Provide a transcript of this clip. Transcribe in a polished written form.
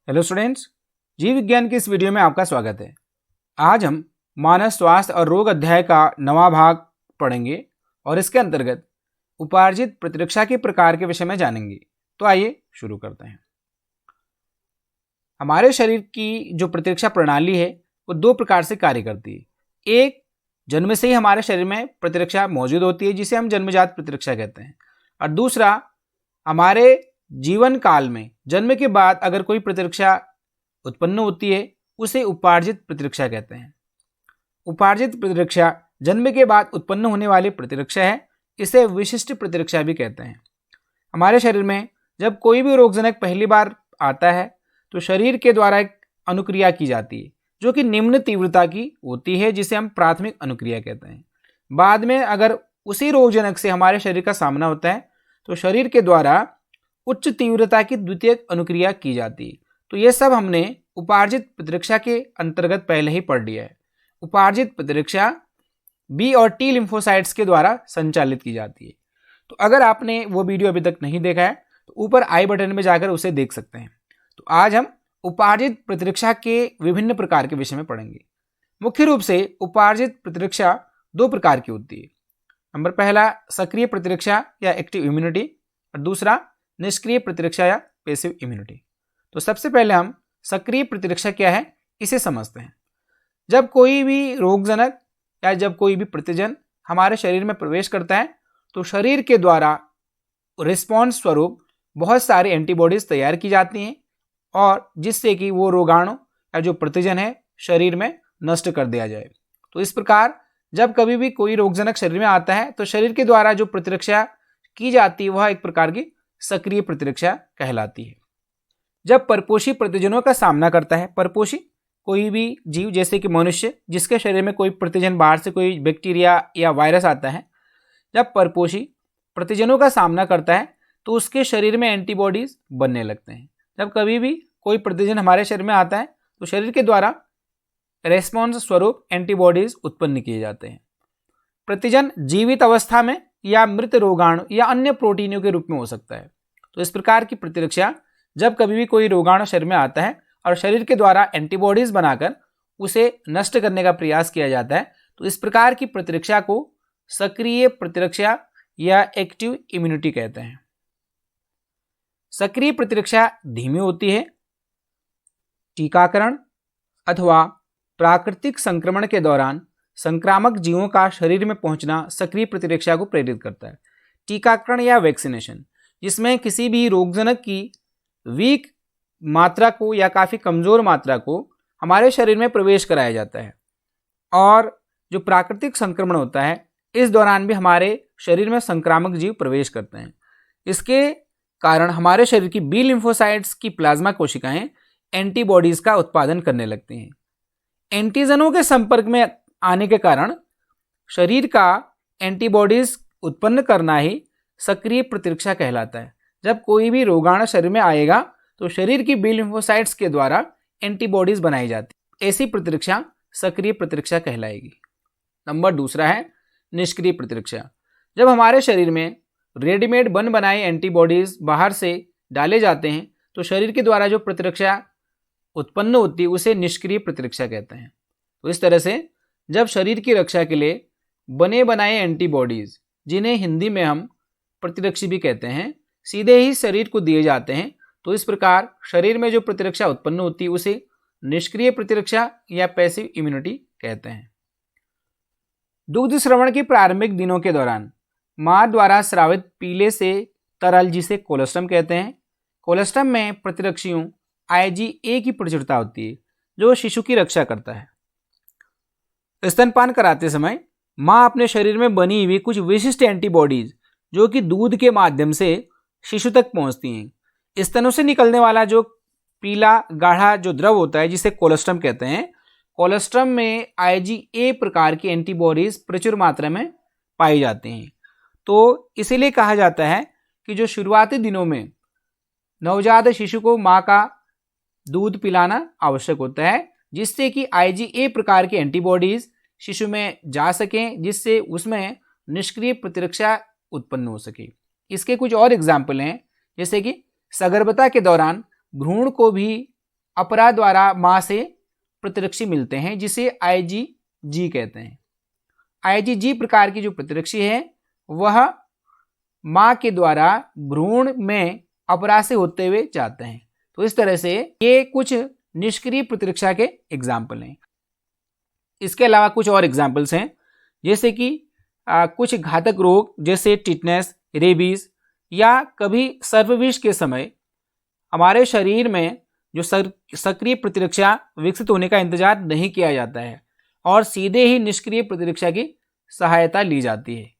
Hello students, जीव विज्ञान की इस वीडियो में आपका स्वागत है। आज हम मानव स्वास्थ्य और रोग अध्याय का 9वां भाग पढ़ेंगे और इसके अंतर्गत उपार्जित प्रतिरक्षा के प्रकार के विषय में जानेंगे। तो आइए शुरू करते हैं। हमारे शरीर की जो प्रतिरक्षा प्रणाली है वो दो प्रकार से कार्य करती है। एक, जन्म से ही हमारे शरीर में प्रतिरक्षा मौजूद होती है जिसे हम जन्मजात प्रतिरक्षा कहते हैं, और दूसरा, हमारे जीवन काल में जन्म के बाद अगर कोई प्रतिरक्षा उत्पन्न होती है उसे उपार्जित प्रतिरक्षा कहते हैं। उपार्जित प्रतिरक्षा जन्म के बाद उत्पन्न होने वाली प्रतिरक्षा है, इसे विशिष्ट प्रतिरक्षा भी कहते हैं। हमारे शरीर में जब कोई भी रोगजनक पहली बार आता है तो शरीर के द्वारा एक अनुक्रिया की जाती है जो कि निम्न तीव्रता की होती है, जिसे हम प्राथमिक अनुक्रिया कहते हैं। बाद में अगर उसी रोगजनक से हमारे शरीर का सामना होता है तो शरीर के द्वारा उच्च तीव्रता की द्वितीयक अनुक्रिया की जाती है। तो ये सब हमने उपार्जित प्रतिरक्षा के अंतर्गत पहले ही पढ़ लिया है। उपार्जित प्रतिरक्षा बी और टी लिम्फोसाइट्स के द्वारा संचालित की जाती है। तो अगर आपने वो वीडियो अभी तक नहीं देखा है तो ऊपर आई बटन में जाकर उसे देख सकते हैं। तो आज हम उपार्जित प्रतिरक्षा के विभिन्न प्रकार के विषय में पढ़ेंगे। मुख्य रूप से उपार्जित प्रतिरक्षा दो प्रकार की होती है। नंबर पहला, सक्रिय प्रतिरक्षा या एक्टिव इम्यूनिटी, और दूसरा निष्क्रिय प्रतिरक्षा या पैसिव इम्यूनिटी। तो सबसे पहले हम सक्रिय प्रतिरक्षा क्या है इसे समझते हैं। जब कोई भी रोगजनक या जब कोई भी प्रतिजन हमारे शरीर में प्रवेश करता है तो शरीर के द्वारा रिस्पॉन्स स्वरूप बहुत सारी एंटीबॉडीज तैयार की जाती हैं, और जिससे कि वो रोगाणु या जो प्रतिजन है शरीर में नष्ट कर दिया जाए। तो इस प्रकार जब कभी भी कोई रोगजनक शरीर में आता है तो शरीर के द्वारा जो प्रतिरक्षा की जाती है वह एक प्रकार की सक्रिय प्रतिरक्षा कहलाती है। जब परपोषी प्रतिजनों का सामना करता है, परपोषी कोई भी जीव जैसे कि मनुष्य जिसके शरीर में कोई प्रतिजन बाहर से कोई बैक्टीरिया या वायरस आता है, जब परपोषी प्रतिजनों का सामना करता है तो उसके शरीर में एंटीबॉडीज बनने लगते हैं। जब कभी भी कोई प्रतिजन हमारे शरीर में आता है तो शरीर के द्वारा रेस्पॉन्स स्वरूप एंटीबॉडीज उत्पन्न किए जाते हैं। प्रतिजन जीवित अवस्था में या मृत रोगाणु या अन्य प्रोटीनों के रूप में हो सकता है। तो इस प्रकार की प्रतिरक्षा जब कभी भी कोई रोगाणु शरीर में आता है और शरीर के द्वारा एंटीबॉडीज बनाकर उसे नष्ट करने का प्रयास किया जाता है, तो इस प्रकार की प्रतिरक्षा को सक्रिय प्रतिरक्षा या एक्टिव इम्यूनिटी कहते हैं। सक्रिय प्रतिरक्षा धीमी होती है। टीकाकरण अथवा प्राकृतिक संक्रमण के दौरान संक्रामक जीवों का शरीर में पहुंचना सक्रिय प्रतिरक्षा को प्रेरित करता है। टीकाकरण या वैक्सीनेशन, जिसमें किसी भी रोगजनक की वीक मात्रा को या काफ़ी कमज़ोर मात्रा को हमारे शरीर में प्रवेश कराया जाता है, और जो प्राकृतिक संक्रमण होता है इस दौरान भी हमारे शरीर में संक्रामक जीव प्रवेश करते हैं। इसके कारण हमारे शरीर की बी लिम्फोसाइट्स की प्लाज्मा कोशिकाएं एंटीबॉडीज़ का उत्पादन करने लगती हैं। एंटीजनों के संपर्क में आने के कारण शरीर का एंटीबॉडीज उत्पन्न करना ही सक्रिय प्रतिरक्षा कहलाता है। जब कोई भी रोगाणु शरीर में आएगा तो शरीर की बी लिम्फोसाइट्स के द्वारा एंटीबॉडीज बनाई जाती, ऐसी प्रतिरक्षा सक्रिय प्रतिरक्षा कहलाएगी। नंबर दूसरा है निष्क्रिय प्रतिरक्षा। जब हमारे शरीर में रेडीमेड बन बनाए एंटीबॉडीज बाहर से डाले जाते हैं तो शरीर के द्वारा जो प्रतिरक्षा उत्पन्न होती है उसे निष्क्रिय प्रतिरक्षा कहते हैं। तो इस तरह से जब शरीर की रक्षा के लिए बने बनाए एंटीबॉडीज, जिन्हें हिंदी में हम प्रतिरक्षी भी कहते हैं, सीधे ही शरीर को दिए जाते हैं, तो इस प्रकार शरीर में जो प्रतिरक्षा उत्पन्न होती है उसे निष्क्रिय प्रतिरक्षा या पैसिव इम्यूनिटी कहते हैं। दुग्ध श्रवण के प्रारंभिक दिनों के दौरान मां द्वारा स्रावित पीले से तरल, जिसे कोलोस्ट्रम कहते हैं, कोलोस्ट्रम में प्रतिरक्षियों IgA की प्रचुरता होती है जो शिशु की रक्षा करता है। स्तनपान कराते समय मां अपने शरीर में बनी हुई कुछ विशिष्ट एंटीबॉडीज जो कि दूध के माध्यम से शिशु तक पहुंचती हैं। स्तनों से निकलने वाला जो पीला गाढ़ा जो द्रव होता है जिसे कोलोस्ट्रम कहते हैं, कोलोस्ट्रम में IgA प्रकार की एंटीबॉडीज प्रचुर मात्रा में पाई जाती हैं। तो इसीलिए कहा जाता है कि जो शुरुआती दिनों में नवजात शिशु को माँ का दूध पिलाना आवश्यक होता है, जिससे कि IgA प्रकार की एंटीबॉडीज शिशु में जा सकें, जिससे उसमें निष्क्रिय प्रतिरक्षा उत्पन्न हो सके। इसके कुछ और एग्जाम्पल हैं, जैसे कि सगर्भता के दौरान भ्रूण को भी अपरा द्वारा मां से प्रतिरक्षी मिलते हैं, जिसे IgG कहते हैं। IgG प्रकार की जो प्रतिरक्षी है वह मां के द्वारा भ्रूण में अपरा से होते हुए जाते हैं। तो इस तरह से ये कुछ निष्क्रिय प्रतिरक्षा के एग्जाम्पल हैं। इसके अलावा कुछ और एग्जाम्पल्स हैं, जैसे कि कुछ घातक रोग जैसे टिटनेस, रेबीज या कभी सर्पविष के समय हमारे शरीर में जो सक्रिय प्रतिरक्षा विकसित होने का इंतजार नहीं किया जाता है और सीधे ही निष्क्रिय प्रतिरक्षा की सहायता ली जाती है।